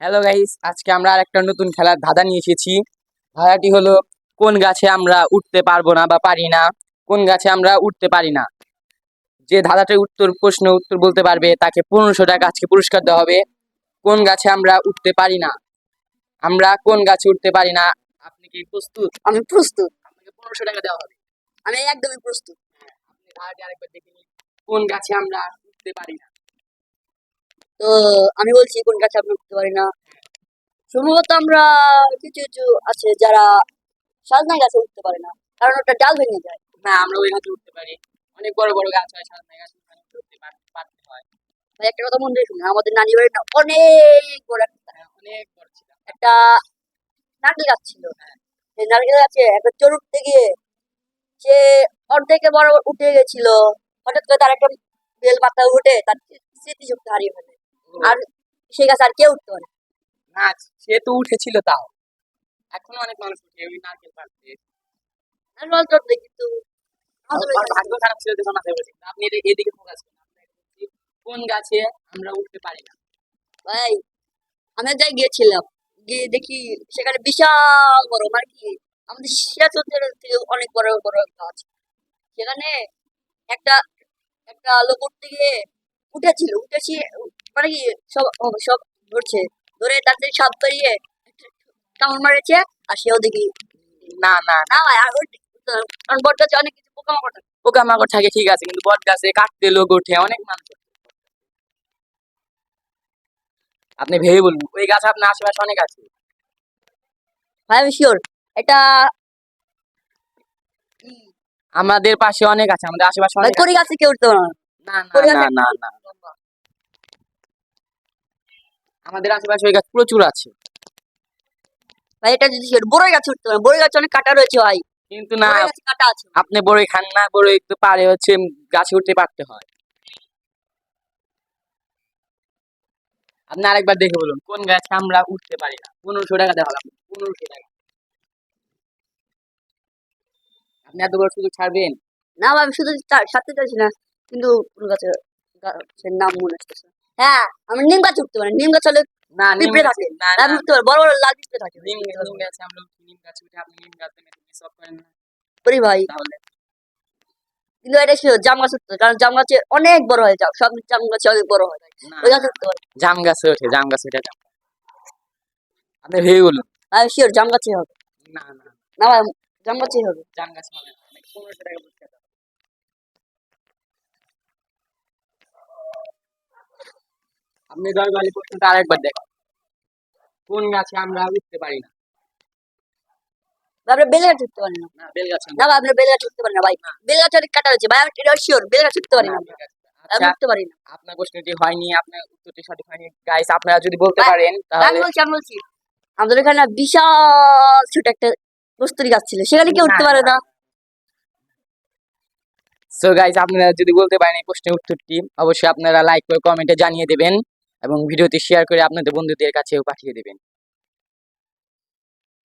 Hello guys, আজকে আমরা আরেকটা নতুন খেলার ধাঁধা নিয়ে এসেছি। ধাঁধাটি হলো, কোন গাছে আমরা উঠতে পারবো না বা পারি না। কোন গাছে আমরা উঠতে পারি না। যে ধাঁধাটার উত্তর বলতে পারবে তাকে 1500 টাকা আজকে পুরস্কার দেওয়া হবে। কোন গাছে আমরা উঠতে পারি না, আমরা কোন গাছে উঠতে পারি না। আপনি কি প্রস্তুত? আমি প্রস্তুত। আপনাকে 1500 টাকা দেওয়া হবে। আমি একদমই প্রস্তুত। আপনি ধাঁধাটি আরেকবার দেখে নিন, কোন গাছে আমরা উঠতে পারি না। তো আমি বলছি কোন গাছে আমরা উঠতে পারি না। সম্ভবত আমরা কিছু কিছু আছে যারা সাজনা গাছে উঠতে পারে না, কারণ ওটা ডাল ভেঙে যায়। না, আমরা ওই গাছে উঠতে পারি। অনেক বড় বড় গাছ হয়, সামনে গাছ, ওখানে পারতে হয়। ভাই একটা কথা মনে রেখুন, আমাদের নানি বাড়ির না অনেক বড় অনেক বড় ছিল। একটা নারকেল গাছ ছিল। সেই নারকেল গাছে একটা চোর উঠতে গিয়ে সে অর্ধেকে বড় উঠে গেছিল। হঠাৎ করে তার একটা বেল পাতা উঠে তার স্মৃতিশক্তি হারিয়ে ফেলে। আর সেই গাছ আর কেউ উঠতে পারে না। না, সে তো উঠেছিল, তাও এখনো অনেক মানুষ উঠে ওই নারকেল পাড়তে। নারকেল চড়তে, কিন্তু আমাদের আর ভাগ্য খারাপ ছিল দেখে মাথায় বসে। আপনি এদিকে ফোকাস করুন। আপনাকে বলছি, কোন গাছে আমরা উঠতে পারি না। ভাই আমি এক জায়গায় গিয়েছিলাম, গিয়ে দেখি সেখানে বিশাল বড়, মানে কি আমাদের সিরাজগঞ্জের থেকে অনেক বড় বড় গাছ। সেখানে একটা একটা লোক উঠতে গিয়ে উঠেছি, মানে কি সব সব ধরছে, ধরে তার থেকে সাপ করিয়ে কামড় মারেছে। আর সেও দেখি না না না, না ভাই আর কারণ বট গাছে অনেক কিছু পোকামাকড় থাকে। পোকামাকড় থাকে ঠিক আছে, কিন্তু বট গাছে কাটতে লোক ওঠে অনেক মানুষ। আপনি ভেবে বলুন, ওই গাছ আপনার আশেপাশে অনেক আছে। ভাই আমি শিওর এটা আমাদের পাশে অনেক আছে, আমাদের আশেপাশে ভাই অনেক কড়ি আছে। গাছে কেউ উঠতে পারে না। না না কড়ি না গাছে না না, আমাদের আশেপাশে ওই গাছ প্রচুর আছে। ভাই এটা যদি শিওর বড়ই গাছে উঠতে পারে, বড়ই গাছে অনেক কাটা রয়েছে ভাই। কিন্তু না, বড়ই গাছে কাটা আছে। আপনি বড়ই খান না, বড়ই তো পারে হচ্ছে গাছে উঠতে পারতে হয়। আপনি আরেকবার দেখে বলুন, কোন গাছে আমরা উঠতে পারি না। 1500 টাকা দেওয়া হবে। 1500 টাকা। আপনি এত বড় সুযোগ ছাড়বেন? না ভাই আমি শুধু সাথে চাইছি না, কিন্তু কোন গাছের নাম মনে আসতেছে। হ্যাঁ আমি নিম গাছ উঠতে পারি, নিম গাছ হলে না, নিম পিঁপড়ে গাছে থাকে। না আমি না উঠতে পারি, বড় বড় লাল পিঁপড়ে থাকে। নিম নিম গাছে আমরা উঠি, নিম গাছে উঠে আপনি নিম গাছ মিস অফ করেন না করি ভাই, তাহলে। কিন্তু এটা শিওর জাম গাছ উঠতে পারে, কারণ জাম গাছে অনেক বড় হয়ে যায়, সব জাম গাছে অনেক বড় হয়ে যায়। না ওই না, গাছে উঠতে পারে। জাম গাছে ওঠে, জাম গাছে ওঠে। আপনি ভেবে বলুন। আমি শিওর জাম গাছে হবে। না না, না ভাই জাম গাছেই হবে। জাম গাছ হবে না। 1500 টাকা পুরস্কার দাও। আপনি দরকার হলে প্রশ্নটা আরেকবার দেখেন, কোন গাছে আমরা উঠতে পারি না। ভাই, আপনার বেল গাছ উঠতে পারেন না। না, বেল গাছে না ভাই আপনার বেল গাছ উঠতে পারেন না ভাই, না বেল গাছে অনেক কাটা রয়েছে ভাই, আমি এটা শিওর বেল গাছ উঠতে পারি না, না। বেল গাছে না। আমি আচ্ছা, উঠতে পারি না আপনার প্রশ্নটি হয়নি, আপনার উত্তরটি সঠিক হয়নি। গাইস, আপনারা যদি বলতে ভাই। পারেন ভাই, তাহলে। আমি বলছি আমাদের এখানে না বিশাল ছোট একটা কস্তুরি গাছ ছিল, সেখানে কেউ না উঠতে পারে না, না। সো গাইস, আপনারা যদি বলতে পারেন এই প্রশ্নের উত্তরটি, অবশ্যই আপনারা লাইক করে কমেন্টে জানিয়ে দেবেন এবং ভিডিওটি শেয়ার করে আপনাদের বন্ধুদের কাছেও পাঠিয়ে দেবেন।